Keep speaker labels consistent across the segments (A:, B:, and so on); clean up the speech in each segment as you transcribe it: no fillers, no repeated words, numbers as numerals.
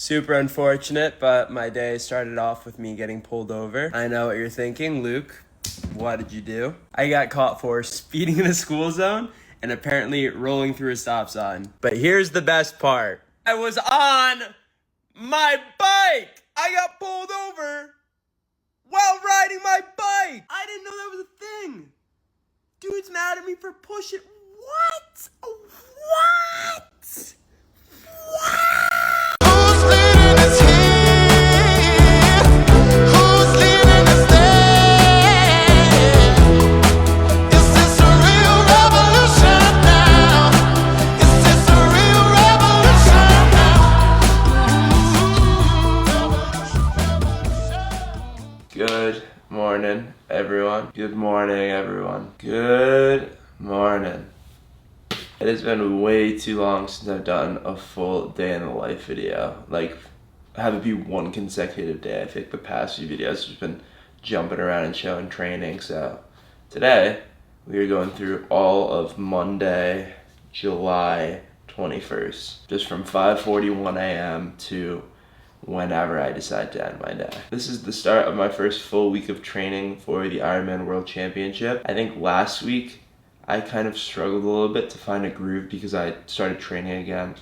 A: Super unfortunate, but my day started off with me getting pulled over. I know what you're thinking, Luke. What did you do? I got caught for speeding in a school zone and apparently rolling through a stop sign. But here's the best part. I was on my bike! I got pulled over while riding my bike! I didn't know that was a thing! Dude's mad at me for pushing. What? What?
B: Who's leading us here? Who's leading us there? Is this a real revolution now? Is this a real revolution now?
A: Good morning, everyone. Good morning, everyone. Good morning. It has been way too long since I've done a full day in the life video. Like, have it be one consecutive day. I think the past few videos have just been jumping around and showing training. So today, we are going through all of Monday, July 21st. Just from 5:41 a.m. to whenever I decide to end my day. This is the start of my first full week of training for the Ironman World Championship. I think last week, I kind of struggled a little bit to find a groove because I started training again.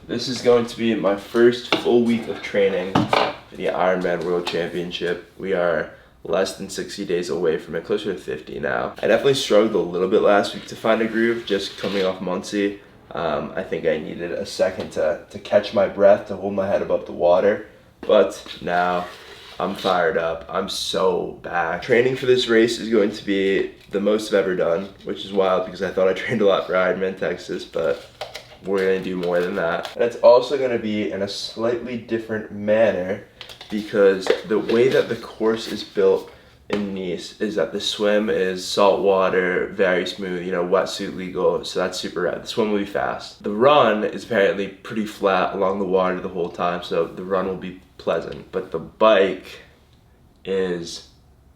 A: This is going to be my first full week of training for the Ironman World Championship. We are less than 60 days away from it, closer to 50 now. I definitely struggled a little bit last week to find a groove, just coming off Muncie. I think I needed a second to catch my breath, to hold my head above the water. But now I'm fired up. I'm so back. Training for this race is going to be the most I've ever done, which is wild because I thought I trained a lot for Ironman Texas, but we're gonna do more than that. And it's also gonna be in a slightly different manner because the way that the course is built in Nice is that the swim is salt water, very smooth, wetsuit legal, so that's super rad. The swim will be fast. The run is apparently pretty flat along the water the whole time, so the run will be pleasant. But the bike is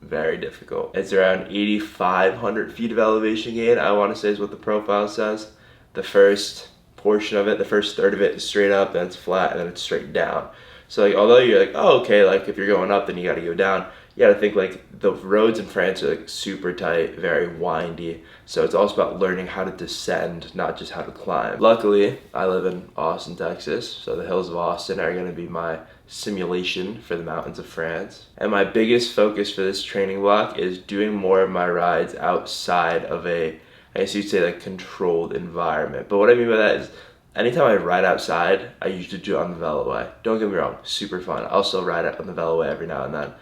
A: very difficult. It's around 8,500 feet of elevation gain, I wanna say is what the profile says. The first portion of it, the first third of it is straight up, then it's flat, and then it's straight down. So although you're like, oh, okay, if you're going up, then you gotta go down. You gotta think the roads in France are super tight, very windy. So it's also about learning how to descend, not just how to climb. Luckily, I live in Austin, Texas, so the hills of Austin are gonna be my simulation for the mountains of France. And my biggest focus for this training block is doing more of my rides outside of I guess you'd say controlled environment. But what I mean by that is, anytime I ride outside, I usually do it on the Veloway. Don't get me wrong, super fun. I'll still ride it on the Veloway every now and then.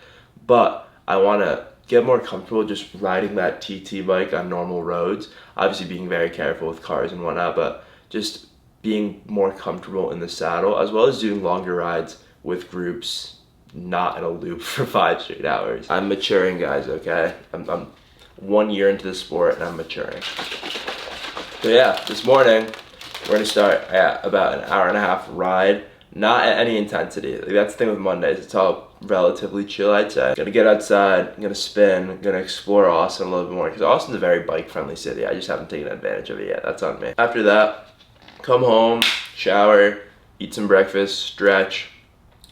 A: But I want to get more comfortable just riding that TT bike on normal roads. Obviously being very careful with cars and whatnot, but just being more comfortable in the saddle, as well as doing longer rides with groups, not in a loop for 5 straight hours. I'm maturing, guys, okay? I'm 1 year into the sport and I'm maturing. So yeah, this morning, we're gonna start at about an hour and a half ride, not at any intensity. That's the thing with Mondays, it's all relatively chill, I'd say. Gonna get outside, gonna spin, gonna explore Austin a little bit more, because Austin's a very bike-friendly city. I just haven't taken advantage of it yet, that's on me. After that, come home, shower, eat some breakfast, stretch,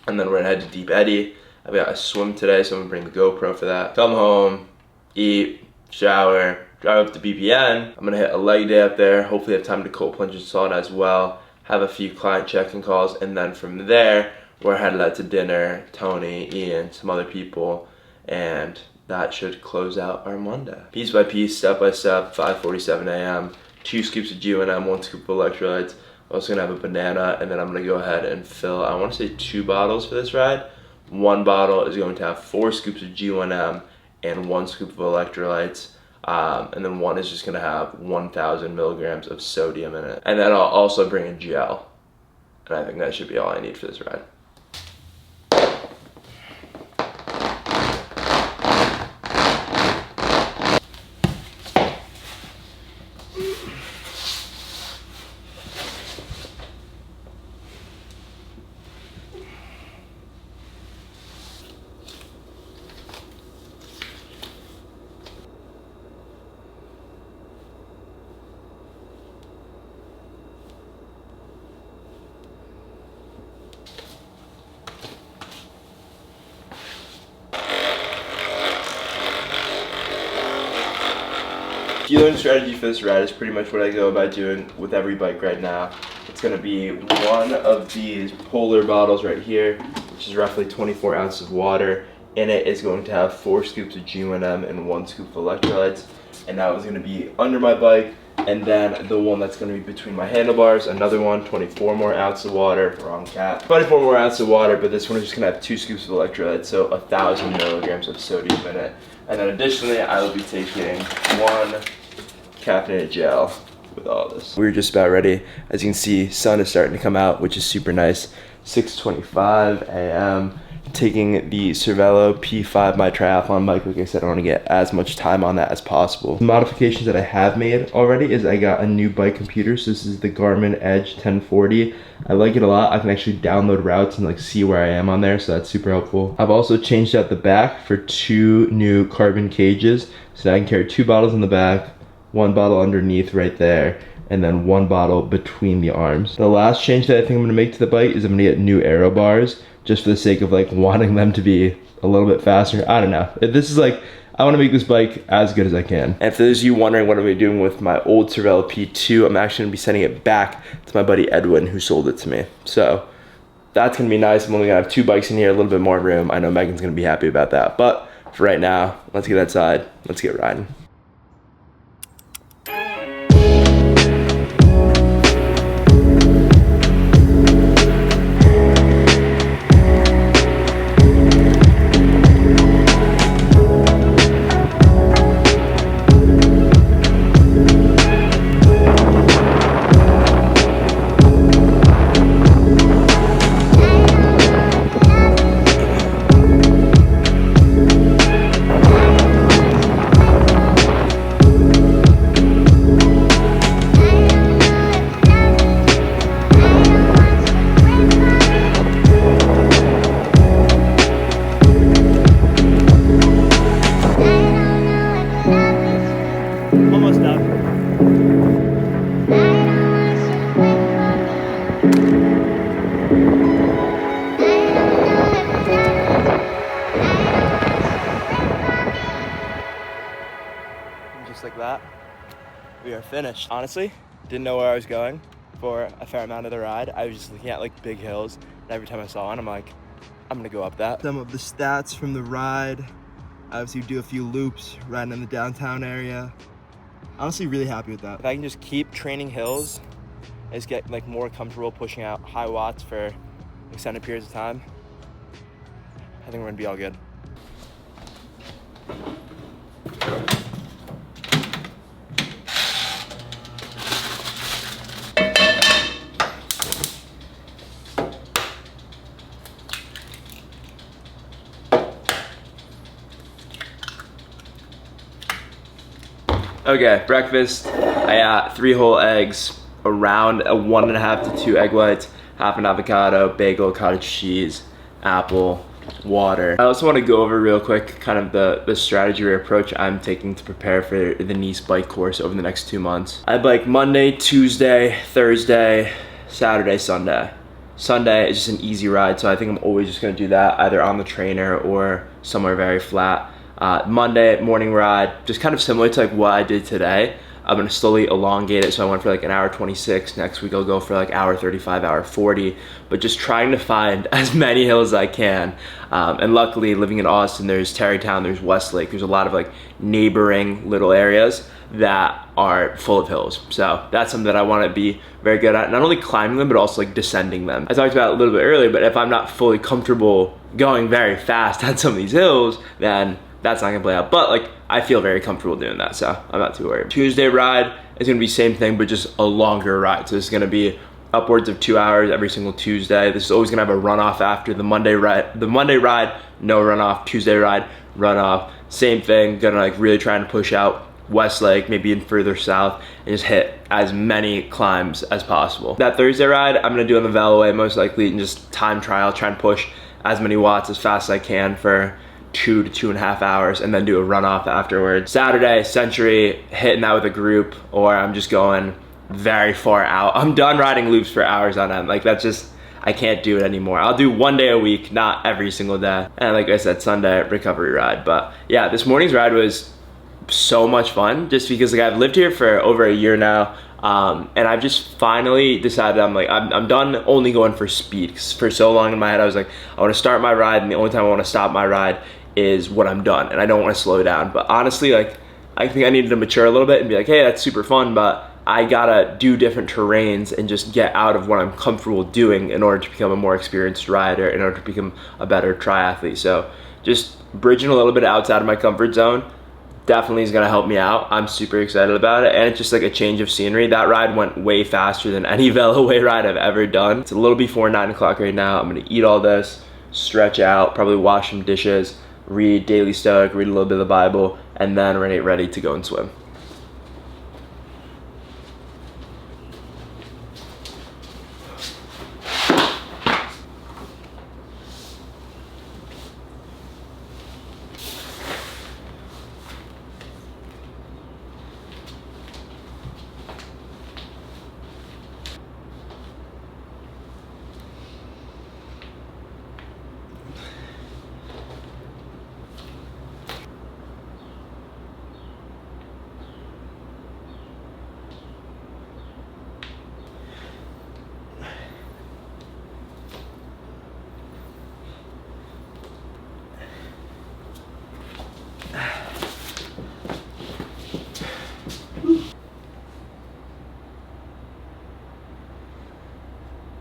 A: and then we're gonna head to Deep Eddy. I've got a swim today, so I'm gonna bring the GoPro for that. Come home, eat, shower, drive up to BPN. I'm gonna hit a leg day up there, hopefully have time to cold plunge and sauna as well, have a few client check-in calls, and then from there, we're headed out to dinner, Tony, Ian, some other people, and that should close out our Monday. Piece by piece, step by step, 5:47 a.m., 2 scoops of G1M, 1 scoop of electrolytes. I'm also gonna have a banana, and then I'm gonna go ahead and fill, I wanna say 2 bottles for this ride. 1 bottle is going to have 4 scoops of G1M and 1 scoop of electrolytes. And then 1 is just gonna have 1,000 milligrams of sodium in it. And then I'll also bring a gel. And I think that should be all I need for this ride. Dealing strategy for this ride is pretty much what I go about doing with every bike right now. It's gonna be one of these polar bottles right here, which is roughly 24 ounces of water. In it is going to have 4 scoops of G1M and 1 scoop of electrolytes. And that was gonna be under my bike. And then the one that's gonna be between my handlebars, another one, 24 more ounces of water, wrong cap. 24 more ounces of water, but this one is just gonna have 2 scoops of electrolytes, so 1,000 milligrams of sodium in it. And then additionally, I will be taking 1 caffeinated gel with all this. We're just about ready. As you can see, sun is starting to come out, which is super nice. 6:25 a.m. Taking the Cervelo P5, my triathlon bike. Like I said, I want to get as much time on that as possible. The modifications that I have made already is I got a new bike computer. So this is the Garmin Edge 1040. I like it a lot. I can actually download routes and like see where I am on there, so that's super helpful. I've also changed out the back for 2 new carbon cages, so I can carry 2 bottles in the back, 1 bottle underneath right there, and then 1 bottle between the arms. The last change that I think I'm gonna make to the bike is I'm gonna get new aero bars, just for the sake of like wanting them to be a little bit faster. I don't know. This is like, I wanna make this bike as good as I can. And for those of you wondering what I'm gonna be doing with my old Cervelo P2, I'm actually gonna be sending it back to my buddy Edwin, who sold it to me. So that's gonna be nice. I'm only gonna have 2 bikes in here, a little bit more room. I know Megan's gonna be happy about that. But for right now, let's get outside, let's get riding. Almost done. And just like that, we are finished. Honestly, didn't know where I was going for a fair amount of the ride. I was just looking at like big hills, and every time I saw one, I'm like, I'm gonna go up that. Some of the stats from the ride. Obviously do a few loops riding in the downtown area. Honestly, really happy with that. If I can just keep training hills, I just get like more comfortable pushing out high watts for extended periods of time, I think we're gonna be all good. Okay, breakfast. I got 3 whole eggs, around a 1.5 to 2 egg whites, half an avocado, bagel, cottage cheese, apple, water. I also want to go over real quick kind of the strategy or approach I'm taking to prepare for the Nice bike course over the next 2 months. I bike Monday, Tuesday, Thursday, Saturday, Sunday. Sunday is just an easy ride, so I think I'm always just gonna do that either on the trainer or somewhere very flat. Monday morning ride, just kind of similar to like what I did today. I'm gonna slowly elongate it, so I went for like an hour 26. Next week I'll go for like hour 35, hour 40, but just trying to find as many hills as I can. And luckily, living in Austin, there's Tarrytown, there's Westlake, there's a lot of like neighboring little areas that are full of hills. So that's something that I want to be very good at, not only climbing them, but also like descending them. I talked about it a little bit earlier, but if I'm not fully comfortable going very fast at some of these hills, then that's not gonna play out. But like, I feel very comfortable doing that, so I'm not too worried. Tuesday ride is gonna be same thing, but just a longer ride. So this is gonna be upwards of 2 hours every single Tuesday. This is always gonna have a runoff after the Monday ride. The Monday ride, no runoff. Tuesday ride, runoff. Same thing, gonna like really try and push out Westlake, maybe even further south, and just hit as many climbs as possible. That Thursday ride, I'm gonna do on the Veloway most likely, and just time trial, try and push as many watts as fast as I can for 2 to 2.5 hours, and then do a runoff afterwards. Saturday, Century, hitting that with a group, or I'm just going very far out. I'm done riding loops for hours on end. Like, that's just, I can't do it anymore. I'll do 1 day a week, not every single day. And like I said, Sunday, recovery ride. But yeah, this morning's ride was so much fun, just because like I've lived here for over a year now, and I've just finally decided I'm done only going for speed. 'Cause for so long in my head I was like, I want to start my ride, and the only time I want to stop my ride is when I'm done, and I don't want to slow down. But honestly, like, I think I needed to mature a little bit and be like, hey, that's super fun, but I gotta do different terrains and just get out of what I'm comfortable doing in order to become a more experienced rider, in order to become a better triathlete. So just bridging a little bit outside of my comfort zone definitely is gonna help me out. I'm super excited about it, and it's just like a change of scenery. That ride went way faster than any Veloway ride I've ever done. It's a little before 9 o'clock right now. I'm gonna eat all this, stretch out, probably wash some dishes, read Daily Stoic, read a little bit of the Bible, and then ready to go and swim.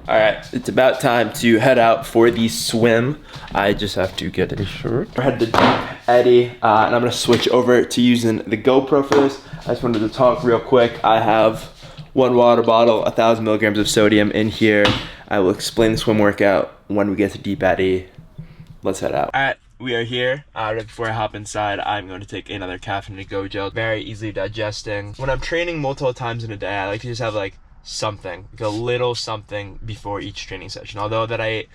A: All right, it's about time to head out for the swim. I just have to get a shirt. We're headed to Deep Eddy, and I'm gonna switch over to using the GoPro for this. I just wanted to talk real quick. I have one water bottle, 1,000 milligrams of sodium in here. I will explain the swim workout when we get to Deep Eddy. Let's head out. All right, we are here. Right before I hop inside, I'm going to take another caffeinated Go gel. Very easily digesting. When I'm training multiple times in a day, I like to just have like something, like a little something before each training session. Although that I ate,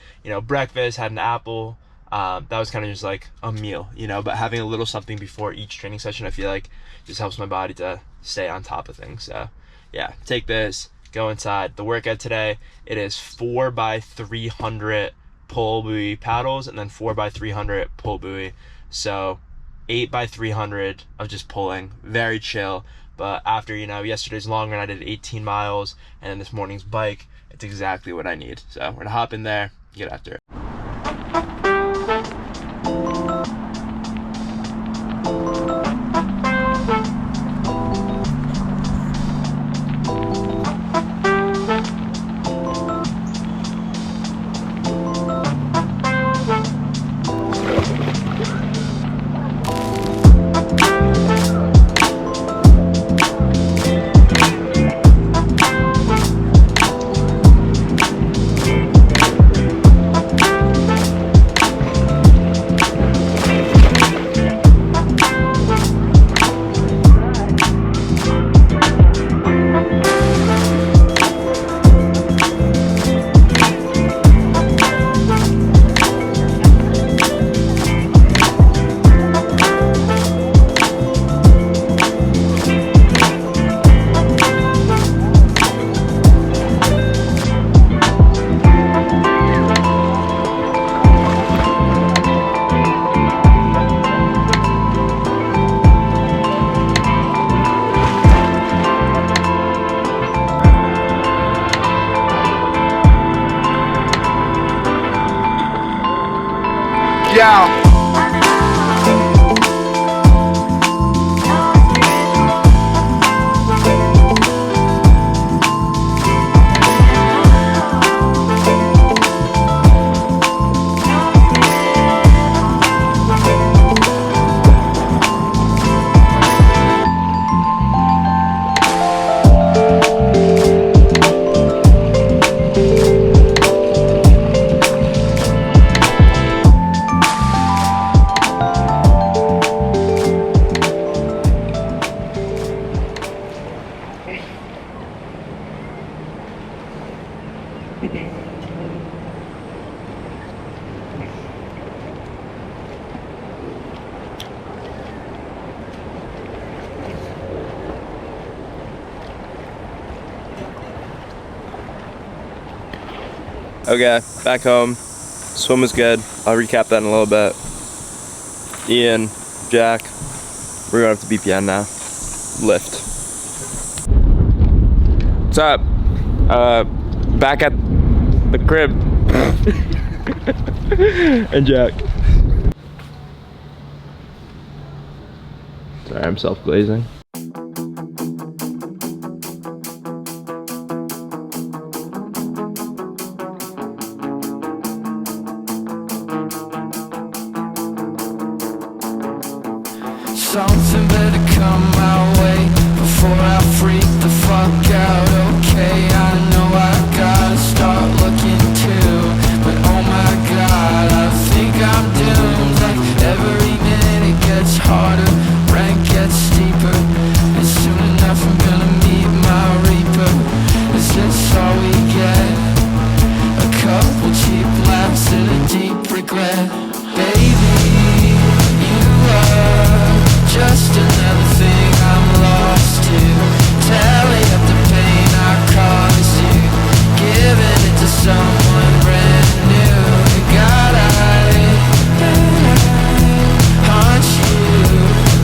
A: breakfast, had an apple, that was kind of just like a meal, but having a little something before each training session, I feel like just helps my body to stay on top of things. So yeah, take this, go inside. The workout today, it is 4x300 pull buoy paddles, and then 4x300 pull buoy. So 8x300 of just pulling, very chill. But after, yesterday's long run, I did 18 miles, and then this morning's bike, it's exactly what I need. So we're gonna hop in there, get after it.
B: Yeah.
A: Okay, back home. Swim was good. I'll recap that in a little bit. Ian, Jack, We're going up to BPN now. Lift. What's up? Back at the crib. And Jack. Sorry, I'm self-glazing.
B: Something better come my way before I freak the fuck out. Okay, I know I gotta start looking too, but oh my god, I think I'm doomed. Like every minute it gets harder, rank gets steeper, and soon enough I'm gonna meet my reaper. Is this all we get? A couple cheap laughs and a deep regret. Baby, you are just another thing I'm lost to. Tally up the pain I caused you, giving it to someone brand new. God, I haunt you.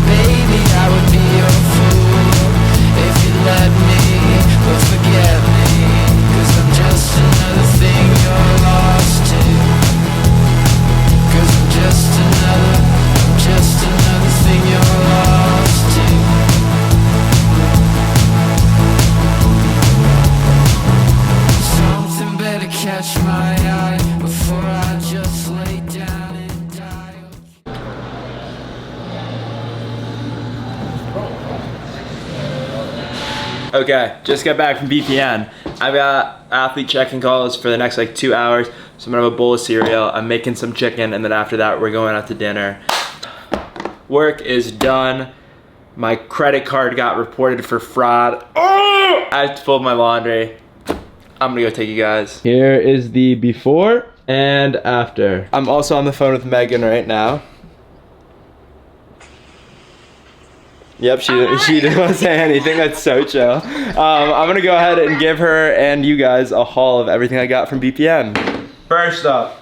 B: Baby, I would be your fool if you let me, but forget me, 'cause I'm just another thing you're lost to. 'Cause I'm just another thing you're lost to. Something better catch my eye before I just lay down and die.
A: Okay, just got back from BPN. I've got athlete check-in calls for the next like 2 hours. So I'm gonna have a bowl of cereal. I'm making some chicken, and then after that, we're going out to dinner. Work is done. My credit card got reported for fraud. Oh! I have to fold my laundry. I'm gonna go take you guys. Here is the before and after. I'm also on the phone with Megan right now. Yep, she didn't want to say anything. That's so chill. I'm gonna go ahead and give her and you guys a haul of everything I got from BPN. First up,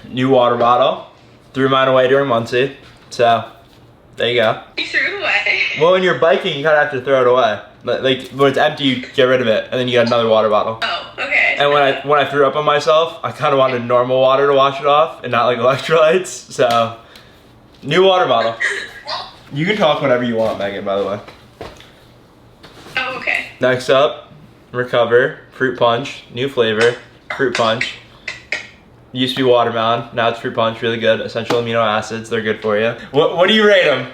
A: new water bottle. Threw mine away during Muncie, so there you go.
C: You threw it away?
A: Well, when you're biking, you kind of have to throw it away. Like when it's empty, you get rid of it, and then you get another water bottle.
C: Oh, okay.
A: And when I threw up on myself, I kind of wanted normal water to wash it off, and not like electrolytes. So, new water bottle. You can talk whenever you want, Megan. By the way.
C: Oh, okay.
A: Next up, Recover fruit punch, new flavor, fruit punch. Used to be watermelon, now it's fruit punch, really good. Essential amino acids, they're good for you. What do you rate them?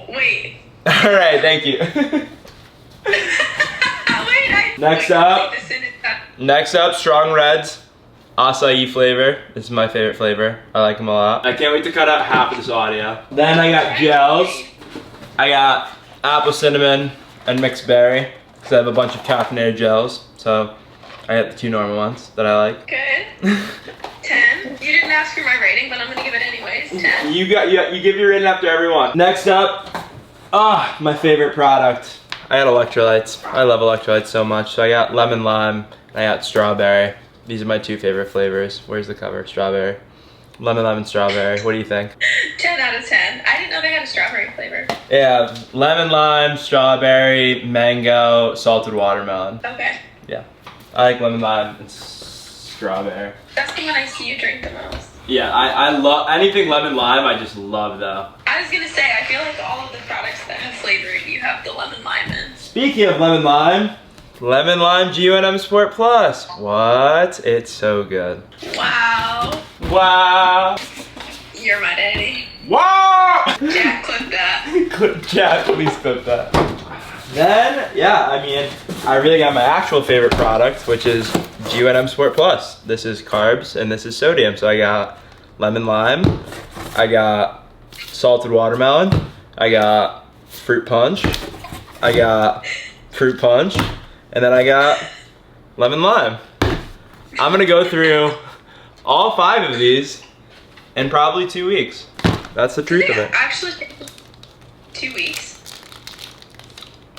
C: Wait.
A: All right, thank you. Next up, Strong Reds, acai flavor. This is my favorite flavor. I like them a lot. I can't wait to cut out half of this audio. Then I got gels. I got apple cinnamon and mixed berry, because I have a bunch of caffeinated gels. So I got the 2 normal ones that I like.
C: Good. 10. You didn't ask for my rating, but I'm gonna give it anyways. 10.
A: You give your rating after every one. Next up, my favorite product. I got electrolytes. I love electrolytes so much. So I got lemon lime and I got strawberry. These are my 2 favorite flavors. Where's the cover? Strawberry. Lemon lime and strawberry. What do you think?
C: 10 out of 10. I didn't know they had a strawberry flavor.
A: Yeah, lemon lime, strawberry, mango, salted watermelon.
C: Okay.
A: Yeah. I like lemon lime and strawberry.
C: That's the one I see you drink the most.
A: Yeah, I love anything lemon lime. I just love though.
C: I was gonna say, I feel like all of the products that have flavor, you have the lemon lime in.
A: Speaking of lemon lime GUNM Sport Plus. What? It's so good.
C: Wow.
A: Wow.
C: You're my daddy.
A: Wow.
C: Jack, clip that.
A: Jack, please clip that. Then, yeah, I mean, I really got my actual favorite product, which is GUNM Sport Plus. This is carbs and this is sodium. So I got lemon lime, I got salted watermelon, I got fruit punch, I got fruit punch, and then I got lemon lime. I'm gonna go through all 5 of these in probably 2 weeks. That's the truth of it.
C: Actually, 2 weeks.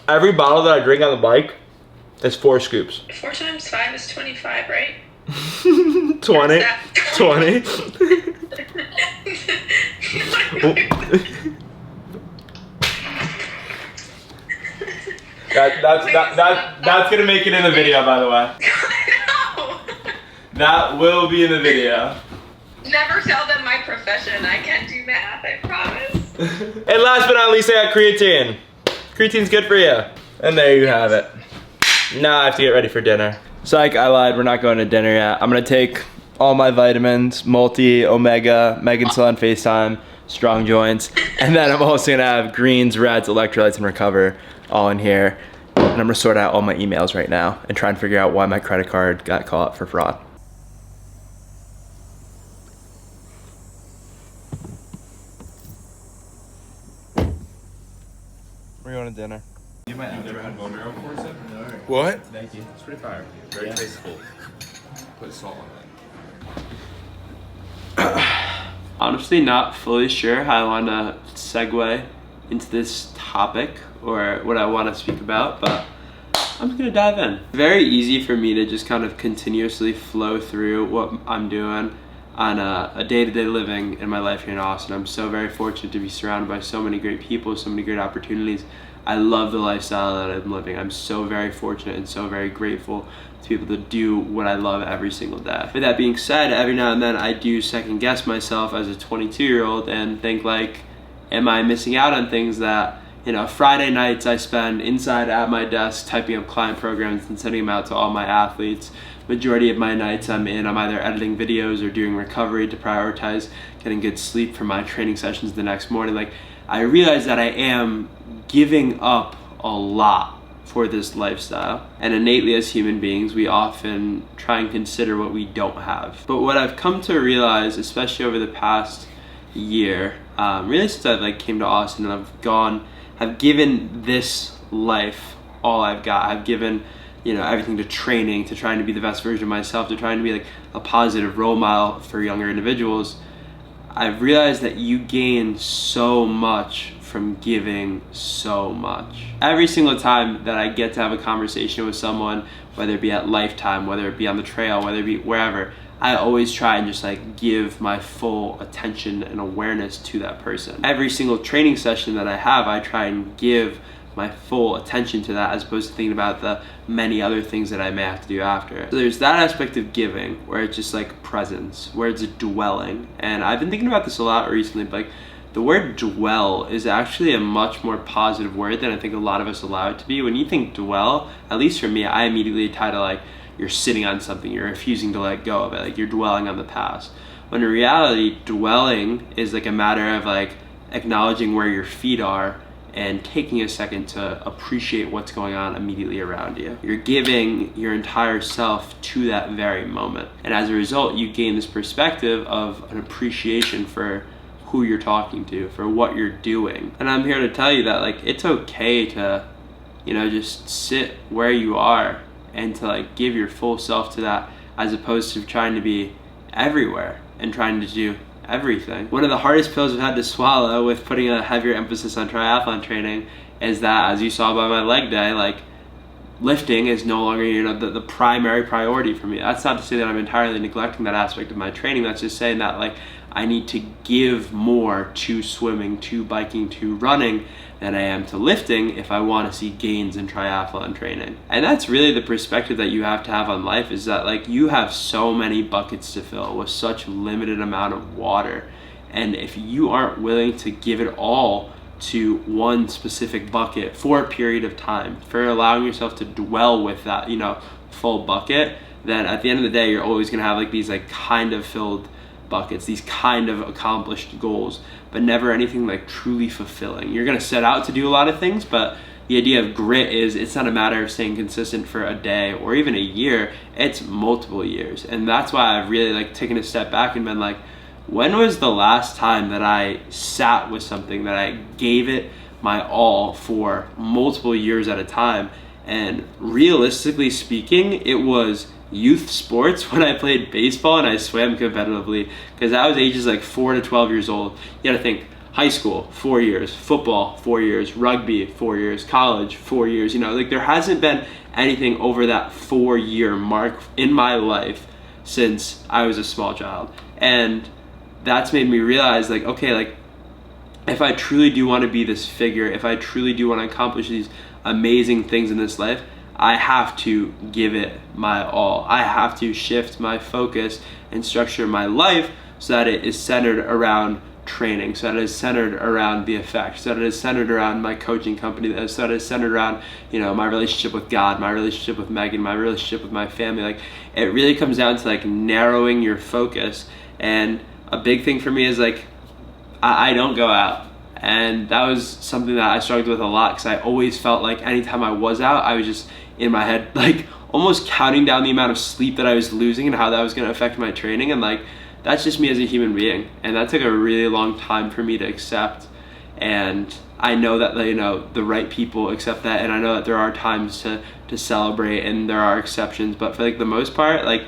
A: Every bottle that I drink on the bike is 4 scoops.
C: 4 times 5 is 25, right?
A: 20. That's gonna make it in the video, by the way.
C: No.
A: That will be in the video.
C: Never tell them my profession. I can't do math, I promise.
A: And last but not least, I got creatine. Creatine's good for you. And there you have it. Now I have to get ready for dinner. Psych, I lied, we're not going to dinner yet. I'm gonna take all my vitamins, multi, omega, Megan still on FaceTime, strong joints. And then I'm also gonna have greens, reds, electrolytes, and recover all in here. And I'm gonna sort out all my emails right now and try and figure out why my credit card got caught for fraud. We're going to dinner.
D: You might have never had bone marrow before, so? No.
A: What?
D: Thank you. It's pretty fire. Very tasteful. Put salt on it.
A: Honestly, not fully sure how I want to segue into this topic or what I want to speak about, but I'm just gonna dive in. Very easy for me to just kind of continuously flow through what I'm doing on a day-to-day living in my life here in Austin. I'm so very fortunate to be surrounded by so many great people, so many great opportunities. I love the lifestyle that I'm living. I'm so very fortunate and so very grateful to be able to do what I love every single day. With that being said, every now and then I do second guess myself as a 22-year-old and think like, am I missing out on things that, you know, Friday nights I spend inside at my desk typing up client programs and sending them out to all my athletes. Majority of my nights I'm either editing videos or doing recovery to prioritize getting good sleep for my training sessions the next morning. Like, I realize that I am giving up a lot for this lifestyle. And innately as human beings, we often try and consider what we don't have. But what I've come to realize, especially over the past year, really since I came to Austin and have given this life all I've got. I've given, you know, everything to training, to trying to be the best version of myself, to trying to be like a positive role model for younger individuals. I've realized that you gain so much from giving so much. Every single time that I get to have a conversation with someone, whether it be at Lifetime, whether it be on the trail, whether it be wherever, I always try and just like give my full attention and awareness to that person. Every single training session that I have, I try and give my full attention to that as opposed to thinking about the many other things that I may have to do after. So there's that aspect of giving where it's just like presence, where it's a dwelling. And I've been thinking about this a lot recently, but like the word dwell is actually a much more positive word than I think a lot of us allow it to be. When you think dwell, at least for me, I immediately tie to like you're sitting on something, you're refusing to let go of it, like you're dwelling on the past. When in reality, dwelling is like a matter of like acknowledging where your feet are and taking a second to appreciate what's going on immediately around you. You're giving your entire self to that very moment. And as a result, you gain this perspective of an appreciation for who you're talking to, for what you're doing. And I'm here to tell you that like it's okay to, you know, just sit where you are and to like give your full self to that as opposed to trying to be everywhere and trying to do everything. One of the hardest pills I've had to swallow with putting a heavier emphasis on triathlon training is that, as you saw by my leg day, like lifting is no longer, you know, the primary priority for me. That's not to say that I'm entirely neglecting that aspect of my training. That's just saying that like I need to give more to swimming, to biking, to running than I am to lifting if I want to see gains in triathlon training. And that's really the perspective that you have to have on life, is that like you have so many buckets to fill with such limited amount of water. And if you aren't willing to give it all to one specific bucket for a period of time, for allowing yourself to dwell with that, you know, full bucket, then at the end of the day, you're always gonna have like these like kind of filled buckets, these kind of accomplished goals, but never anything like truly fulfilling. You're gonna set out to do a lot of things, but the idea of grit is it's not a matter of staying consistent for a day or even a year, it's multiple years. And that's why I've really like taken a step back and been like, when was the last time that I sat with something that I gave it my all for multiple years at a time? And realistically speaking, it was youth sports when I played baseball and I swam competitively, because I was ages like 4 to 12 years old. You gotta think, high school, 4 years, football, 4 years, rugby, 4 years, college, 4 years, you know, like there hasn't been anything over that 4-year mark in my life since I was a small child. And that's made me realize like, okay, like
E: if I truly do want to be this figure, if I truly do want to accomplish these amazing things in this life, I have to give it my all. I have to shift my focus and structure my life so that it is centered around training, so that it is centered around the effect, so that it is centered around my coaching company, so that it is centered around, you know, my relationship with God, my relationship with Megan, my relationship with my family. Like, it really comes down to like narrowing your focus. And a big thing for me is like, I don't go out. And that was something that I struggled with a lot, because I always felt like anytime I was out, I was just in my head, like almost counting down the amount of sleep that I was losing and how that was going to affect my training. And like, that's just me as a human being. And that took a really long time for me to accept. And I know that, you know, the right people accept that. And I know that there are times to celebrate and there are exceptions. But for like the most part, like,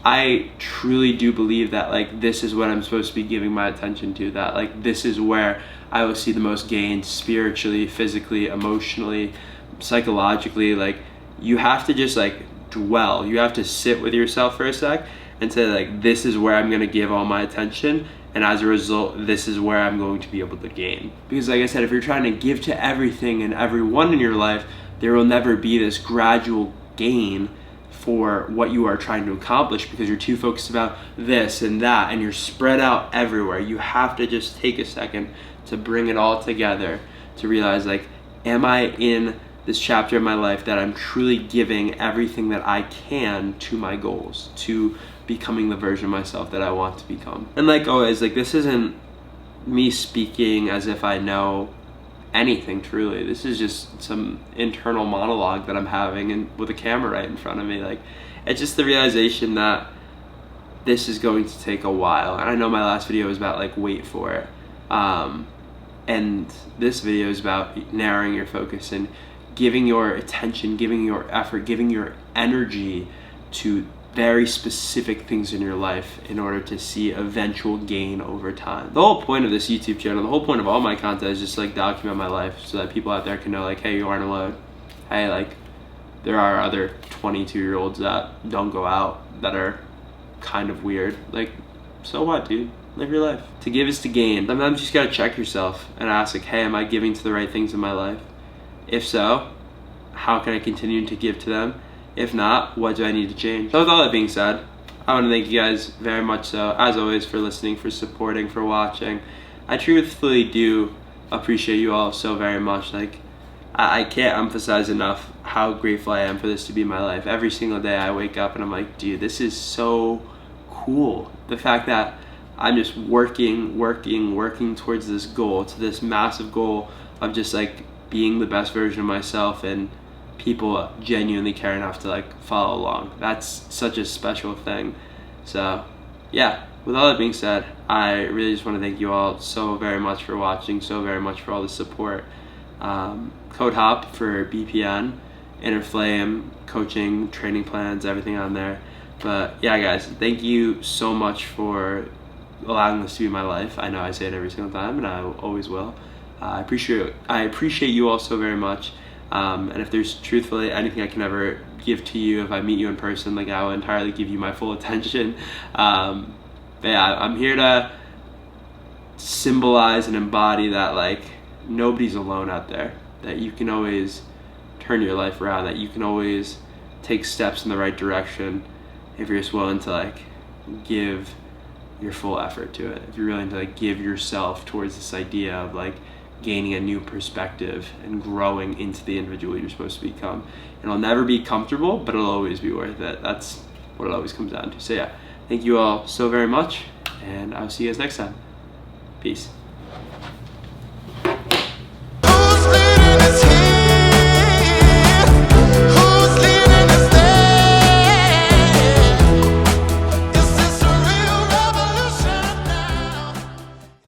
E: I truly do believe that like this is what I'm supposed to be giving my attention to, that like this is where I will see the most gains spiritually, physically, emotionally, psychologically. Like, you have to just like dwell, you have to sit with yourself for a sec and say like, this is where I'm going to give all my attention, and as a result, this is where I'm going to be able to gain. Because like I said, if you're trying to give to everything and everyone in your life, there will never be this gradual gain for what you are trying to accomplish, because you're too focused about this and that and you're spread out everywhere. You have to just take a second to bring it all together, to realize like, am I in this chapter of my life that I'm truly giving everything that I can to my goals, to becoming the version of myself that I want to become. And like always, like, this isn't me speaking as if I know anything truly. This is just some internal monologue that I'm having, and with a camera right in front of me. Like, it's just the realization that this is going to take a while. And I know my last video was about like, wait for it. And this video is about narrowing your focus and giving your attention, giving your effort, giving your energy to very specific things in your life in order to see eventual gain over time. The whole point of this YouTube channel, the whole point of all my content is just like document my life so that people out there can know like, hey, you aren't alone. Hey, like, there are other 22-year-olds that don't go out, that are kind of weird. Like, so what, dude? Live your life. To give is to gain. Sometimes you just gotta check yourself and ask like, hey, am I giving to the right things in my life? If so, how can I continue to give to them? If not, what do I need to change? So with all that being said, I want to thank you guys very much so, as always, for listening, for supporting, for watching. I truthfully do appreciate you all so very much. Like, I can't emphasize enough how grateful I am for this to be my life. Every single day I wake up and I'm like, dude, this is so cool. The fact that I'm just working towards this goal, to this massive goal of just like being the best version of myself, and people genuinely care enough to like follow along. That's such a special thing. So yeah, with all that being said, I really just want to thank you all so very much for watching, so very much for all the support. Code HOP for BPN, Inner Flame, coaching, training plans, everything on there. But yeah, guys, thank you so much for allowing this to be my life. I know I say it every single time, and I always will. I appreciate you all so very much. And if there's truthfully anything I can ever give to you, if I meet you in person, like, I will entirely give you my full attention. But yeah, I'm here to symbolize and embody that like nobody's alone out there, that you can always turn your life around, that you can always take steps in the right direction if you're just willing to like give your full effort to it, if you're willing to like give yourself towards this idea of like gaining a new perspective and growing into the individual you're supposed to become. It'll never be comfortable, but it'll always be worth it. That's what it always comes down to. So yeah, thank you all so very much, and I'll see you guys next time. Peace.